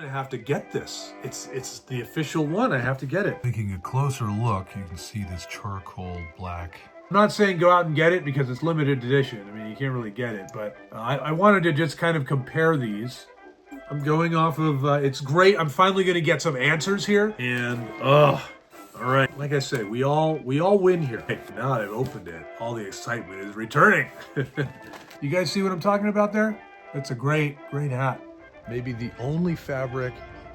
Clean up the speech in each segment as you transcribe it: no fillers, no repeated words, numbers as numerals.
gonna have to get this. It's the official one. I have to get it. Taking a closer look, you can see this charcoal black. I'm not saying go out and get it because it's limited edition. I mean, you can't really get it, but I wanted to just kind of compare these. I'm going off of, it's great. I'm finally gonna get some answers here. And, all right. Like I said, we all win here. Hey, now that I've opened it, all the excitement is returning. You guys see what I'm talking about there? It's a great hat. Maybe the only fabric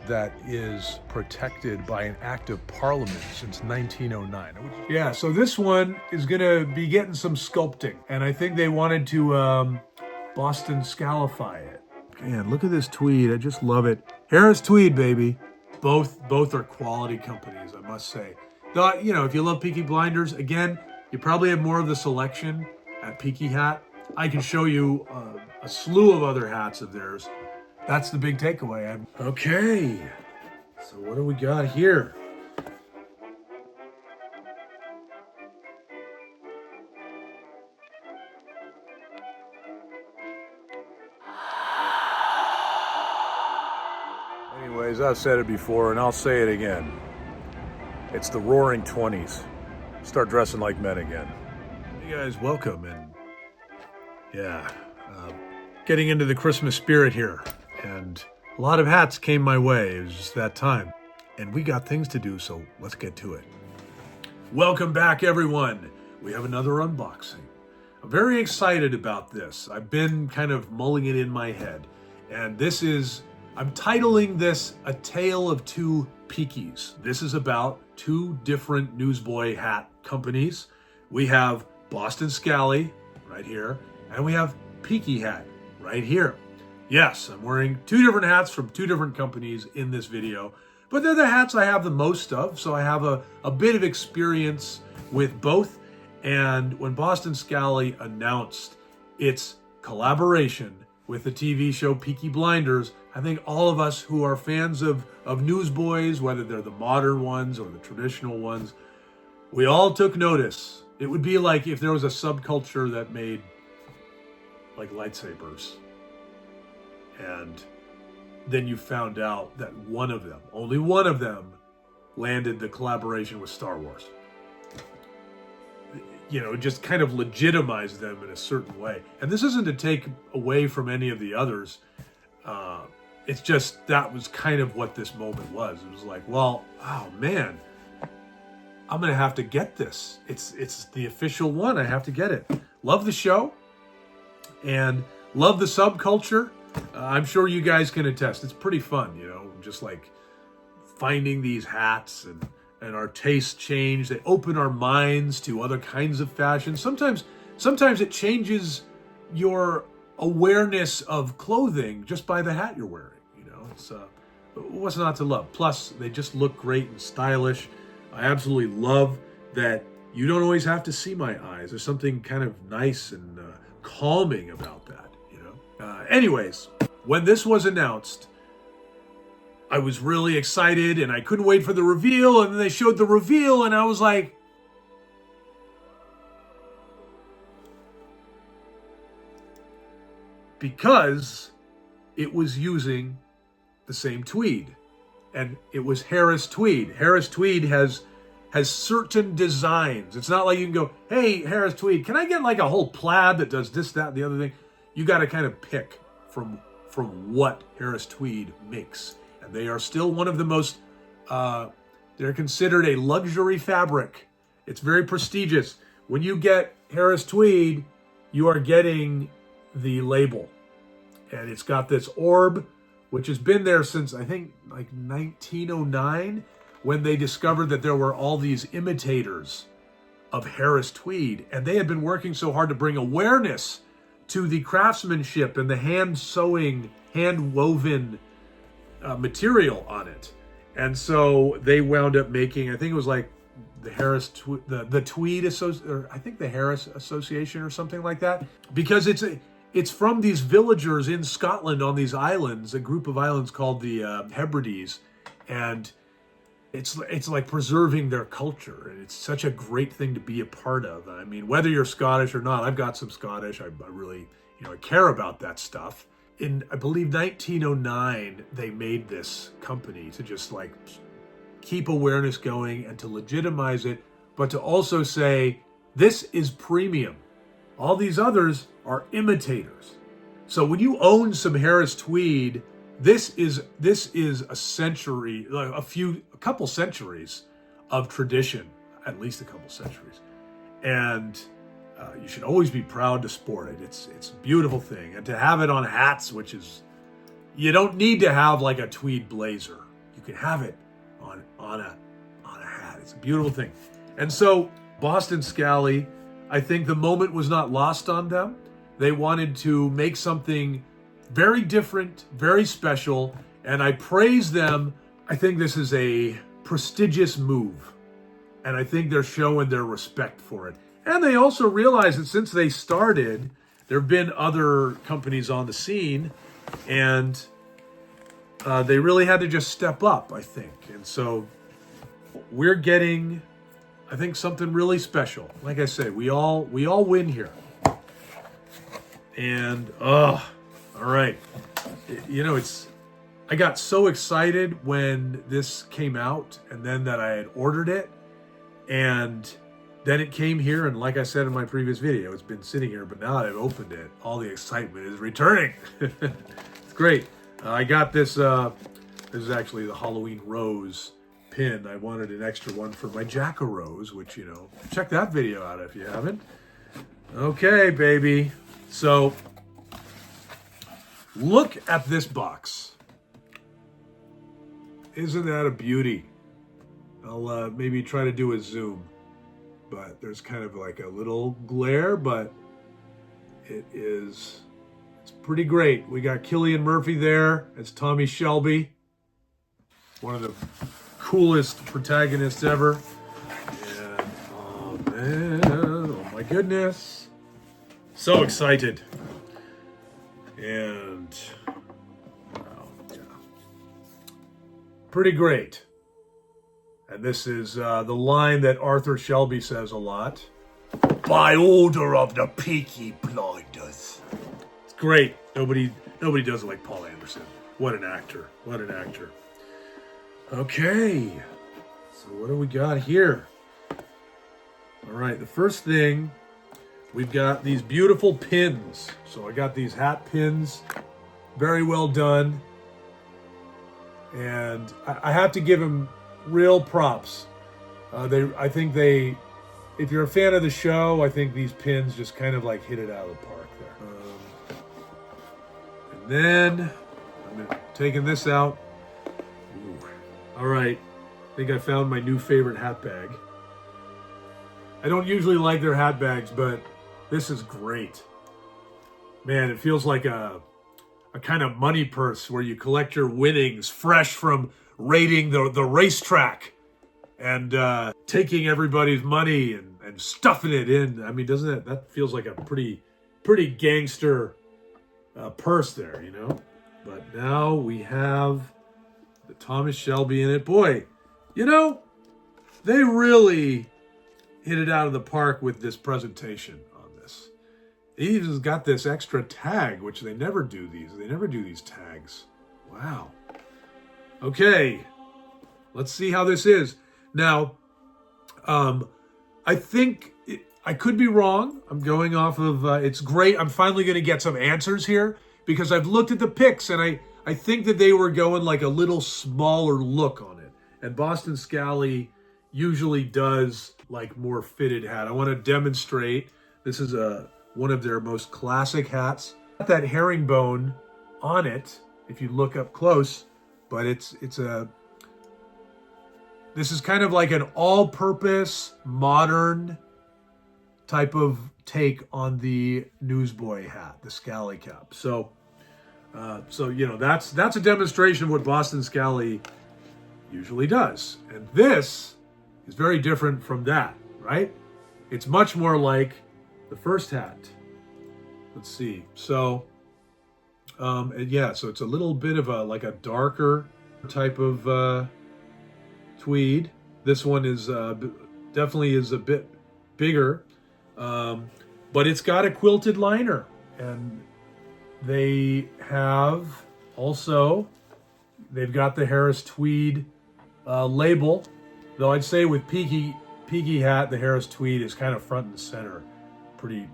that is protected by an act of parliament since 1909. Yeah, so this one is gonna be getting some sculpting, and I think they wanted to Boston Scalify it. Man, look at this tweed. I just love it. Harris Tweed, baby. Both are quality companies, I must say. Though, you know, if you love Peaky Blinders, again, you probably have more of the selection at Peaky Hat. I can show you a slew of other hats of theirs. That's the big takeaway. Okay, so what do we got here? Anyways, I've said it before and I'll say it again. It's the roaring 20s. Start dressing like men again. Hey guys, welcome, and yeah, getting into the Christmas spirit here. And a lot of hats came my way. It was just that time. And we got things to do, so let's get to it. Welcome back, everyone. We have another unboxing. I'm very excited about this. I've been kind of mulling it in my head. And this is, I'm titling this A Tale of Two Peakies. This is about two different newsboy hat companies. We have Boston Scally right here, and we have Peaky Hat right here. Yes, I'm wearing two different hats from two different companies in this video, but they're the hats I have the most of, so I have a bit of experience with both. And when Boston Scally announced its collaboration with the TV show Peaky Blinders, I think all of us who are fans of newsboys, whether they're the modern ones or the traditional ones, we all took notice. It would be like if there was a subculture that made like lightsabers, and then you found out that one of them, only one of them, landed the collaboration with Star Wars. You know, just kind of legitimized them in a certain way. And this isn't to take away from any of the others. It's just that was kind of what this moment was. It was like, well, oh man, I'm gonna have to get this. It's the official one. I have to get it. Love the show and love the subculture. I'm sure you guys can attest. It's pretty fun, you know, just like finding these hats and our tastes change. They open our minds to other kinds of fashion. Sometimes it changes your awareness of clothing just by the hat you're wearing. You know, it's what's not to love? Plus, they just look great and stylish. I absolutely love that you don't always have to see my eyes. There's something kind of nice and calming about that, you know? Anyways, when this was announced, I was really excited and I couldn't wait for the reveal, and then they showed the reveal and I was like, because it was using the same tweed, and it was Harris Tweed. Harris Tweed has certain designs. It's not like you can go, hey, Harris Tweed, can I get like a whole plaid that does this, that, and the other thing? You got to kind of pick from what Harris Tweed makes. And they are still one of the most, they're considered a luxury fabric. It's very prestigious. When you get Harris Tweed, you are getting the label. And it's got this orb, which has been there since, I think, like 1909, when they discovered that there were all these imitators of Harris Tweed. And they had been working so hard to bring awareness to the craftsmanship and the hand-sewing, hand-woven material on it. And so they wound up making, I think it was like the Harris, the Tweed or I think the Harris Association or something like that, because it's from these villagers in Scotland on these islands, a group of islands called the Hebrides, and it's like preserving their culture, and it's such a great thing to be a part of. I mean, whether you're Scottish or not, I've got some Scottish. I really, I care about that stuff, in, I believe, 1909, they made this company to just like keep awareness going and to legitimize it, but to also say, this is premium. All these others are imitators. So when you own some Harris Tweed, this is a century, a couple centuries of tradition, at least a couple centuries. And you should always be proud to sport it. It's a beautiful thing. And to have it on hats, which is, you don't need to have like a tweed blazer. You can have it on a hat. It's a beautiful thing. And so Boston Scally, I think the moment was not lost on them. They wanted to make something very different, very special, and I praise them. I think this is a prestigious move, and I think they're showing their respect for it. And they also realize that since they started, there have been other companies on the scene, and they really had to just step up, I think. And so we're getting, I think, something really special. Like I say, we all win here. And all right, you know, I got so excited when this came out, and then that I had ordered it, and then it came here, and like I said in my previous video, it's been sitting here, but now that I've opened it, all the excitement is returning. It's great. I got this, this is actually the Halloween rose pin. I wanted an extra one for my Jack-O-Rose, which, you know, check that video out if you haven't. Okay, baby. So, look at this box. Isn't that a beauty? I'll maybe try to do a zoom, but there's kind of like a little glare, but it's pretty great. We got Cillian Murphy there as Tommy Shelby, one of the coolest protagonists ever. And, oh man, oh my goodness. So excited. And wow, yeah. Pretty great. And this is the line that Arthur Shelby says a lot. By order of the Peaky Blinders. It's great. Nobody does it like Paul Anderson. What an actor. What an actor. Okay. So what do we got here? All right, the first thing, we've got these beautiful pins. So I got these hat pins, very well done. And I have to give them real props. I think if you're a fan of the show, I think these pins just kind of like hit it out of the park there. And then I'm taking this out. Ooh. All right, I think I found my new favorite hat bag. I don't usually like their hat bags, but this is great. Man, it feels like a kind of money purse where you collect your winnings fresh from raiding the racetrack and taking everybody's money and stuffing it in. I mean, doesn't that feels like a pretty gangster purse there, you know? But now we have the Thomas Shelby in it. Boy, you know, they really hit it out of the park with this presentation on this. He even got this extra tag, which they never do these. They never do these tags. Wow. Okay, let's see how this is. Now, I think I could be wrong. I'm going off of, it's great. I'm finally going to get some answers here because I've looked at the pics and I think that they were going like a little smaller look on it. And Boston Scally usually does like more fitted hat. I want to demonstrate. This is one of their most classic hats. Got that herringbone on it if you look up close, but this is kind of like an all-purpose modern type of take on the newsboy hat, the Scally cap. So you know, that's a demonstration of what Boston Scally usually does. And this is very different from that, right? It's much more like the first hat. Let's see. So, yeah, so it's a little bit of like a darker type of tweed. This one is definitely is a bit bigger, but it's got a quilted liner, and They have also, they've got the Harris Tweed label, though I'd say with Peaky Hat, the Harris Tweed is kind of front and center. Pretty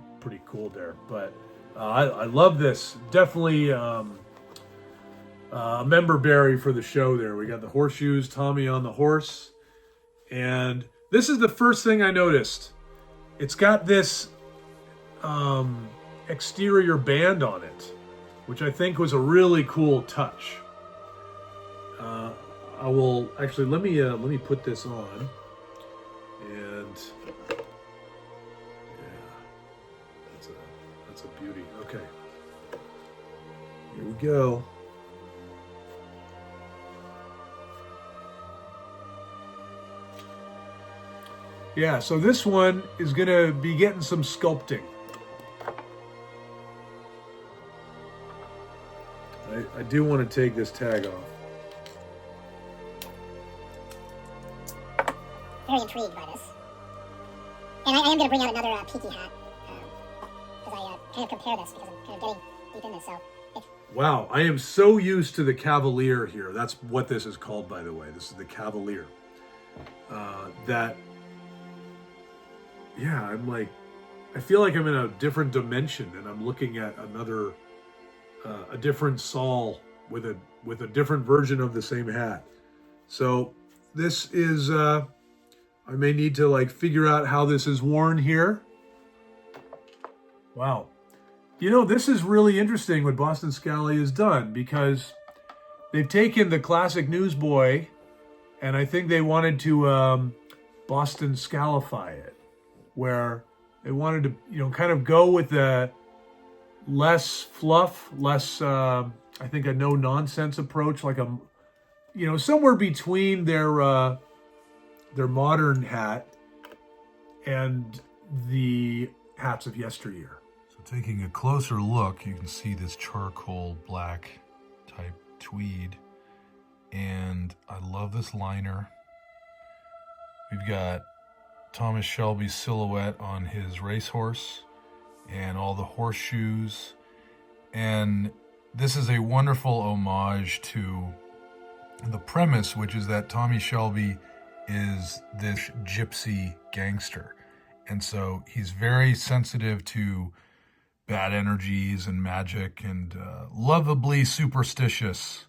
cool there. But I love this. Definitely a member berry for the show there. We got the horseshoes, Tommy on the horse. And this is the first thing I noticed. It's got this exterior band on it, which I think was a really cool touch. I will actually let me put this on, and yeah, that's a beauty. Okay, here we go. Yeah, so this one is gonna be getting some sculpting. I do want to take this tag off. Very intrigued by this. And I am going to bring out another Peaky hat. Because I kind of compare this because I'm kind of getting deep in this. So wow, I am so used to the Cavalier here. That's what this is called, by the way. This is the Cavalier. Yeah, I'm like, I feel like I'm in a different dimension and I'm looking at another, a different Saul with a different version of the same hat. So this is, I may need to like figure out how this is worn here. Wow. You know, this is really interesting what Boston Scally has done, because they've taken the classic newsboy and I think they wanted to Boston Scalify it, where they wanted to, you know, kind of go with the less fluff, less, I think a no-nonsense approach, like a, you know, somewhere between their modern hat and the hats of yesteryear. So taking a closer look, you can see this charcoal black type tweed, and I love this liner. We've got Thomas Shelby's silhouette on his racehorse and all the horseshoes, and this is a wonderful homage to the premise, which is that Tommy Shelby is this gypsy gangster, and so he's very sensitive to bad energies and magic and lovably superstitious.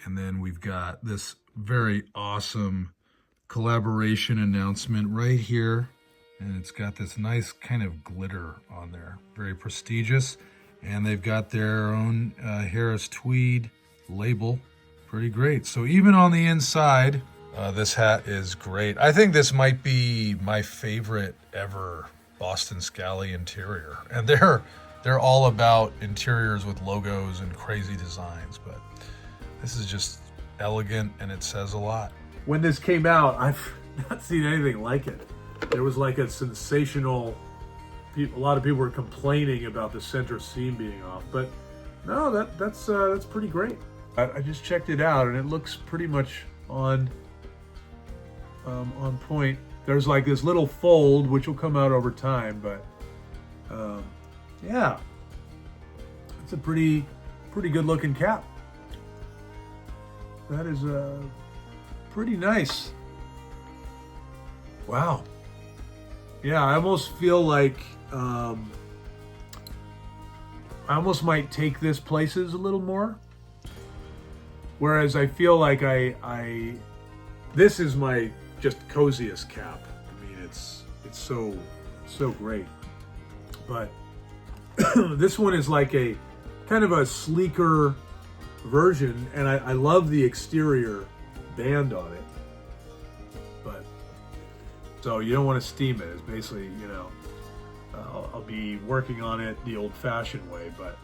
And then we've got this very awesome collaboration announcement right here, and it's got this nice kind of glitter on there, very prestigious, and they've got their own Harris Tweed label. Pretty great. So even on the inside, this hat is great. I think this might be my favorite ever Boston Scally interior, and they're all about interiors with logos and crazy designs, but this is just elegant and it says a lot. When this came out, I've not seen anything like it. There was like a sensational, a lot of people were complaining about the center seam being off, but no, that's pretty great. I just checked it out and it looks pretty much on point. There's like this little fold which will come out over time, but yeah, it's a pretty good looking cap. That is pretty nice. Wow. Yeah, I almost feel like I almost might take this places a little more. Whereas I feel like this is my just coziest cap. I mean, it's so great. But this one is like a kind of a sleeker version, and I love the exterior band on it. But so you don't want to steam it. It's basically, you know, I'll be working on it the old-fashioned way, but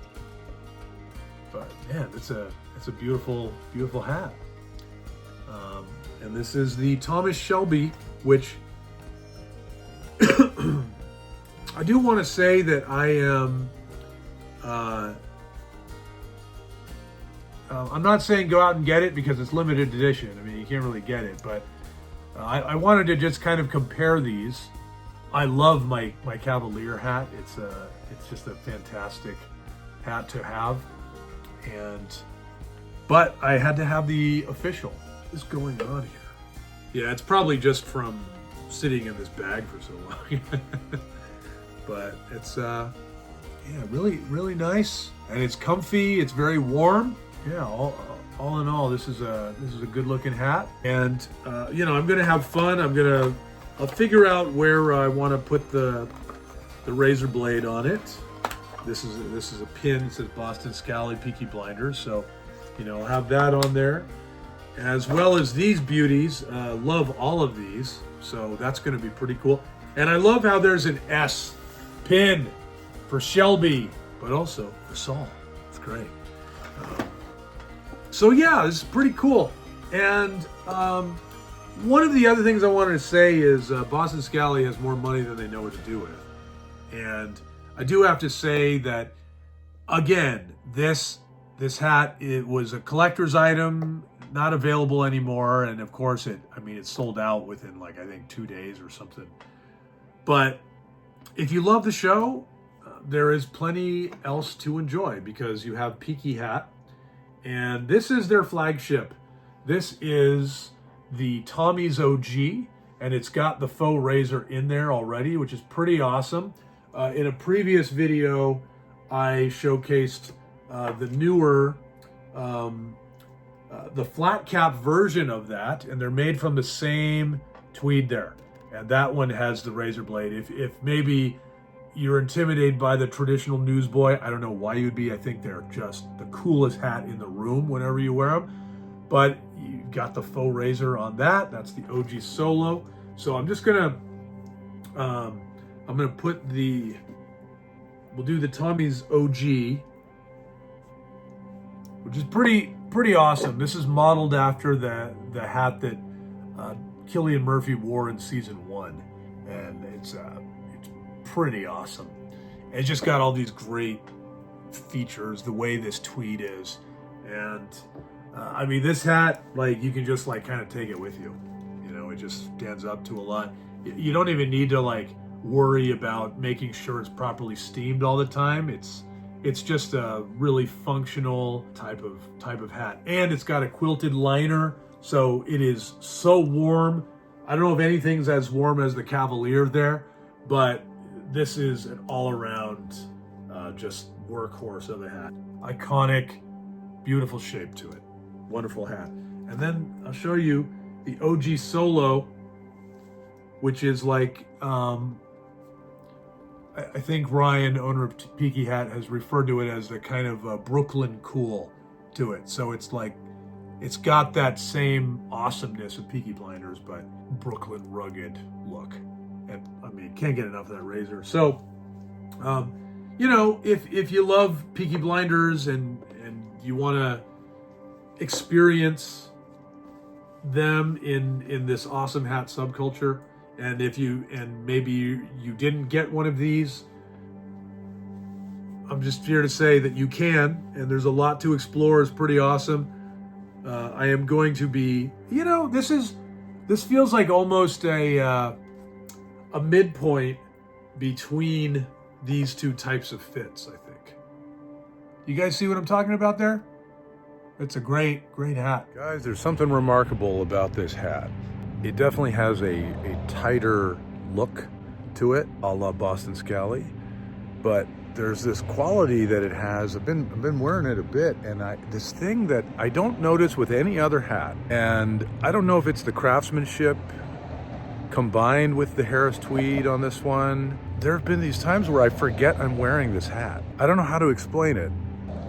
man, it's a beautiful hat. And this is the Thomas Shelby, which I do want to say that I am. I'm not saying go out and get it because it's limited edition. I mean, you can't really get it, but I wanted to just kind of compare these. I love my Cavalier hat. It's just a fantastic hat to have. But I had to have the official. What is going on here? Yeah, it's probably just from sitting in this bag for so long. But it's yeah, really nice, and it's comfy. It's very warm. Yeah, all in all, this is a good looking hat, and you know, I'm gonna have fun. I'll figure out where I want to put the razor blade on it. This is a pin. It says Boston Scally Peaky Blinders, so you know, I'll have that on there, as well as these beauties. Love all of these, so that's going to be pretty cool. And I love how there's an S pin for Shelby, but also for Saul. It's great. So yeah, this is pretty cool. And one of the other things I wanted to say is Boston Scally has more money than they know what to do with. And I do have to say that, again, this hat, it was a collector's item, not available anymore. And of course it sold out within like, I think 2 days or something. But if you love the show, there is plenty else to enjoy, because you have Peaky Hat, and this is their flagship. This is the Tommy's OG, and it's got the faux razor in there already, which is pretty awesome. In a previous video, I showcased the newer, the flat cap version of that, and they're made from the same tweed there. And that one has the razor blade. If maybe you're intimidated by the traditional newsboy, I don't know why you'd be. I think they're just the coolest hat in the room whenever you wear them. But you got the faux razor on that. That's the OG Solo. So I'm just gonna, put we'll do the Tommy's OG, which is pretty awesome. This is modeled after the hat that Cillian Murphy wore in season 1, and it's pretty awesome. It's just got all these great features, the way this tweed is, and I mean, this hat, like, you can just like kind of take it with you. You know, it just stands up to a lot. You don't even need to like worry about making sure it's properly steamed all the time. It's just a really functional type of hat, and it's got a quilted liner. So it is so warm. I don't know if anything's as warm as the Cavalier there, but this is an all-around just workhorse of a hat. Iconic, beautiful shape to it. Wonderful hat. And then I'll show you the OG Solo, which is like, I think Ryan, owner of Peaky Hat, has referred to it as the kind of Brooklyn cool to it. So it's like, it's got that same awesomeness of Peaky Blinders, but Brooklyn rugged look. And I mean, can't get enough of that razor. So, you know, if you love Peaky Blinders and you want to experience them in this awesome hat subculture, and maybe you didn't get one of these, I'm just here to say that you can, and there's a lot to explore. It's pretty awesome. I am going to be, you know, this feels like almost a midpoint between these two types of fits, I think. You guys see what I'm talking about there? It's a great hat. Guys, there's something remarkable about this hat. It definitely has a tighter look to it, a la Boston Scally, but there's this quality that it has. I've been wearing it a bit, and this thing that I don't notice with any other hat, and I don't know if it's the craftsmanship combined with the Harris Tweed on this one. There have been these times where I forget I'm wearing this hat. I don't know how to explain it.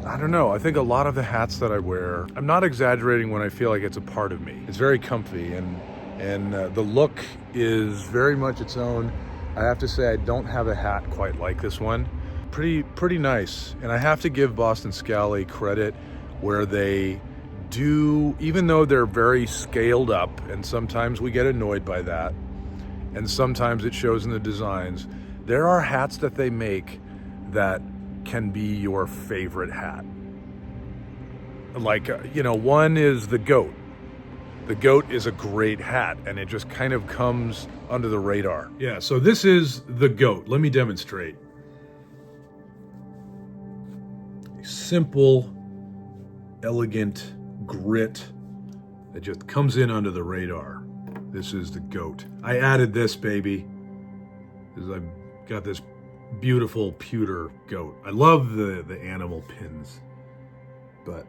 I don't know. I think a lot of the hats that I wear, I'm not exaggerating when I feel like it's a part of me. It's very comfy, and the look is very much its own. I have to say, I don't have a hat quite like this one. Pretty nice. And I have to give Boston Scally credit where they do, even though they're very scaled up, and sometimes we get annoyed by that, and sometimes it shows in the designs, there are hats that they make that can be your favorite hat. Like, you know, one is the goat. The goat is a great hat, and it just kind of comes under the radar. Yeah, so this is the goat. Let me demonstrate. simple, elegant grit that just comes in under the radar. This is the goat. I added this baby because I've got this beautiful pewter goat. I love the animal pins, but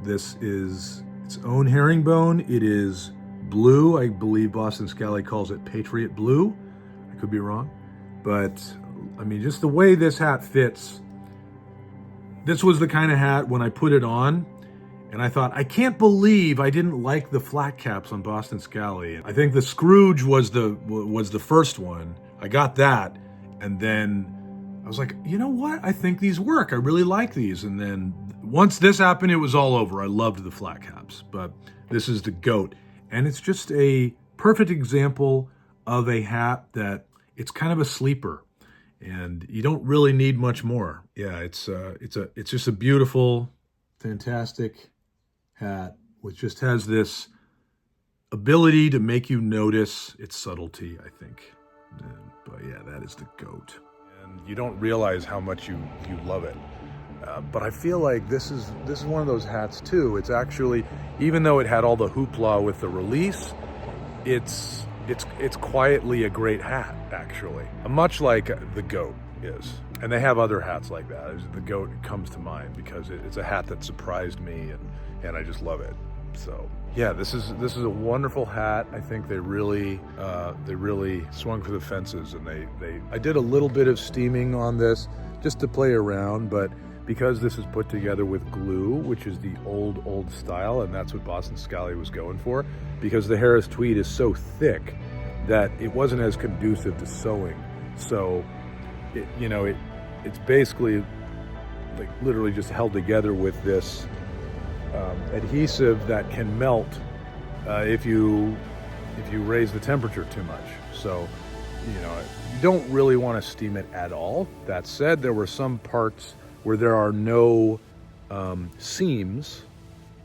this is its own herringbone. It is blue. I believe Boston Scally calls it Patriot Blue. I could be wrong, but I mean, just the way this hat fits. This was the kind of hat when I put it on, and I thought, I can't believe I didn't like the flat caps on Boston Scally. I think the Scrooge was the first one. I got that, and then I was like, you know what? I think these work. I really like these. And then once this happened, it was all over. I loved the flat caps, but this is the goat. And it's just a perfect example of a hat that it's kind of a sleeper and you don't really need much more. Yeah, it's just a beautiful, fantastic hat which just has this ability to make you notice its subtlety, I think. But yeah, that is the goat. And you don't realize how much you love it. But I feel like this is one of those hats too. It's actually, even though it had all the hoopla with the release, it's quietly a great hat, actually. Much like the goat is. And they have other hats like that. The goat comes to mind because it's a hat that surprised me, and I just love it. So yeah, this is a wonderful hat. I think they really swung for the fences, and I did a little bit of steaming on this just to play around, but because this is put together with glue, which is the old style, and that's what Boston Scally was going for, because the Harris Tweed is so thick that it wasn't as conducive to sewing. So it's basically like literally just held together with this adhesive that can melt if you raise the temperature too much. So you don't really want to steam it at all. That said, there were some parts where there are no seams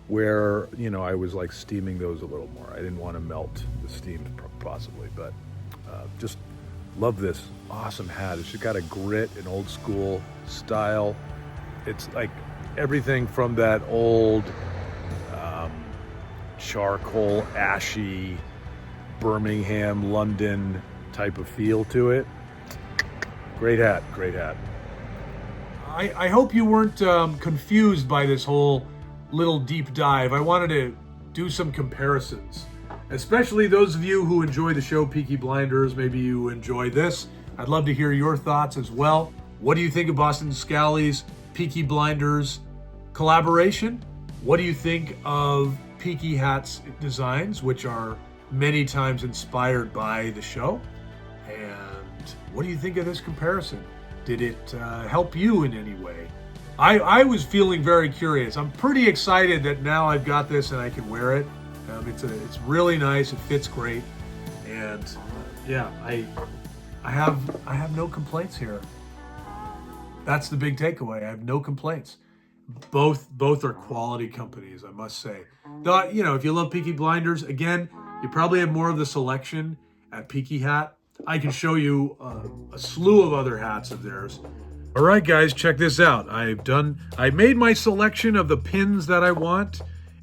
where I was like steaming those a little more. I didn't want to melt the steam possibly, but just love this awesome hat. It's just got a grit, an old school style. It's like everything from that old charcoal, ashy, Birmingham, London type of feel to it. Great hat, great hat. I hope you weren't confused by this whole little deep dive. I wanted to do some comparisons, especially those of you who enjoy the show Peaky Blinders. Maybe you enjoy this. I'd love to hear your thoughts as well. What do you think of Boston Scally's Peaky Blinders collaboration? What do you think of Peaky Hat's designs, which are many times inspired by the show? And what do you think of this comparison? Did it help you in any way? I was feeling very curious. I'm pretty excited that now I've got this and I can wear it. It's really nice. It fits great, and yeah, I have no complaints here. That's the big takeaway. I have no complaints. Both are quality companies, I must say. Though, if you love Peaky Blinders, again, you probably have more of the selection at Peaky Hat. I can show you a slew of other hats of theirs. All right, guys, check this out. I made my selection of the pins that I want,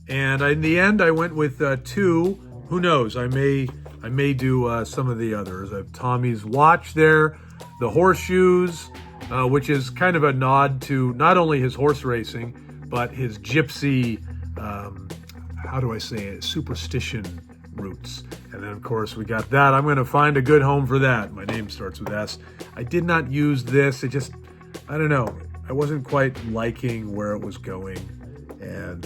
and in the end, I went with two. Who knows? I may do some of the others. I have Tommy's watch there, the horseshoes, which is kind of a nod to not only his horse racing, but his gypsy, how do I say it, superstition roots. And then, of course, we got that. I'm going to find a good home for that. My name starts with S. I did not use this. It just, I don't know. I wasn't quite liking where it was going. And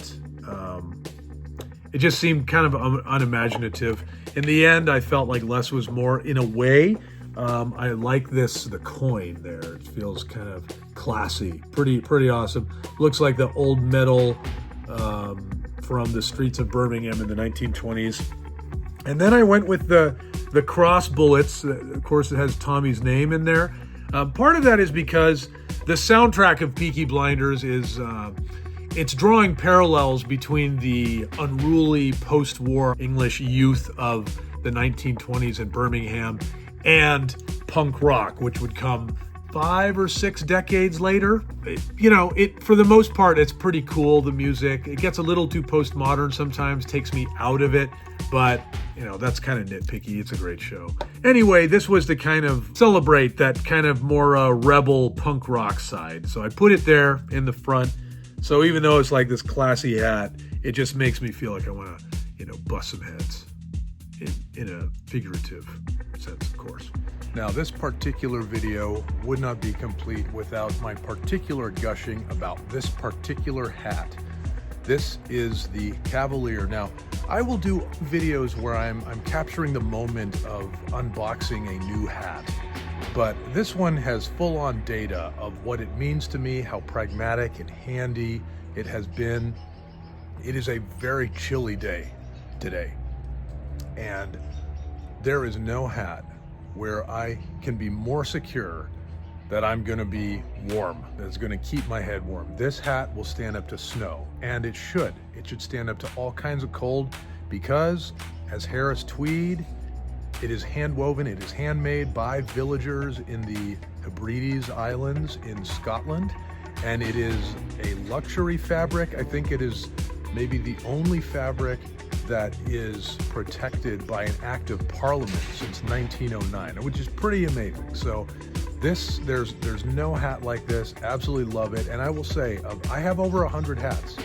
it just seemed kind of unimaginative. In the end, I felt like less was more in a way. I like the coin there. It feels kind of classy, pretty awesome. Looks like the old metal from the streets of Birmingham in the 1920s. And then I went with the cross bullets. Of course, it has Tommy's name in there. Part of that is because the soundtrack of Peaky Blinders is it's drawing parallels between the unruly post-war English youth of the 1920s in Birmingham and punk rock, which would come 5 or 6 decades later. For the most part, it's pretty cool, the music. It gets a little too postmodern sometimes, takes me out of it, but that's kind of nitpicky. It's a great show. Anyway, this was to kind of celebrate that kind of more rebel punk rock side. So I put it there in the front. So even though it's like this classy hat, it just makes me feel like I want to, bust some heads in a figurative sense, of course. Now, this particular video would not be complete without my particular gushing about this particular hat. This is the Cavalier. Now, I will do videos where I'm capturing the moment of unboxing a new hat, but this one has full-on data of what it means to me, how pragmatic and handy it has been. It is a very chilly day today, and there is no hat where I can be more secure that I'm gonna be warm, that's gonna keep my head warm. This hat will stand up to snow, and it should. It should stand up to all kinds of cold, because as Harris Tweed, it is hand woven, it is handmade by villagers in the Hebrides Islands in Scotland, and it is a luxury fabric. I think it is maybe the only fabric that is protected by an act of parliament since 1909, which is pretty amazing. So there's no hat like this. Absolutely love it. And I will say, I have over 100 hats.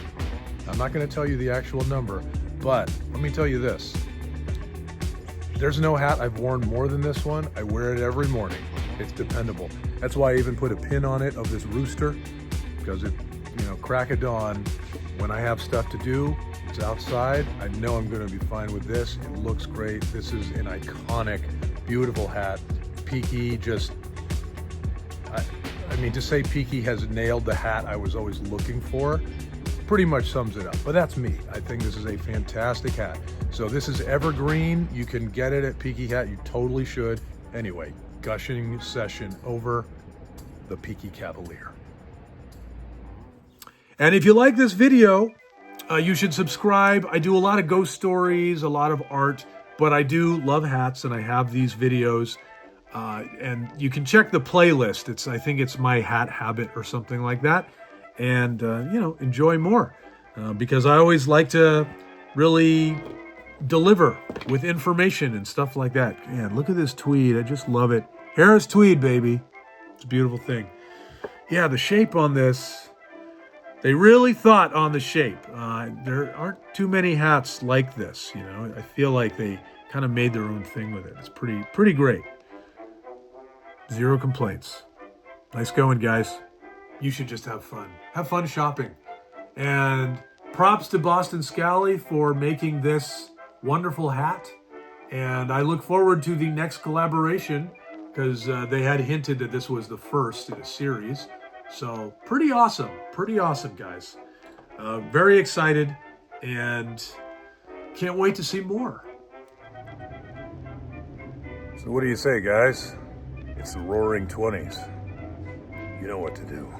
I'm not going to tell you the actual number, but let me tell you this. There's no hat I've worn more than this one. I wear it every morning. It's dependable. That's why I even put a pin on it of this rooster, because it, crack of dawn, when I have stuff to do, it's outside, I know I'm going to be fine with this. It looks great. This is an iconic, beautiful hat. Peaky just, to say Peaky has nailed the hat I was always looking for, pretty much sums it up. But that's me. I think this is a fantastic hat. So this is evergreen. You can get it at Peaky Hat. You totally should. Anyway, gushing session over the Peaky Cavalier. And if you like this video, you should subscribe. I do a lot of ghost stories, a lot of art, but I do love hats, and I have these videos. And you can check the playlist. I think it's My Hat Habit or something like that. And, enjoy more. Because I always like to really deliver with information and stuff like that. Man, look at this tweed. I just love it. Harris Tweed, baby. It's a beautiful thing. Yeah, the shape on this, they really thought on the shape. There aren't too many hats like this, I feel like they kind of made their own thing with it. It's pretty great. Zero complaints. Nice going, guys. You should just have fun. Have fun shopping. And props to Boston Scally for making this wonderful hat. And I look forward to the next collaboration, because they had hinted that this was the first in a series. So pretty awesome, guys. Very excited, and can't wait to see more. So what do you say, guys? It's the Roaring 20s. You know what to do.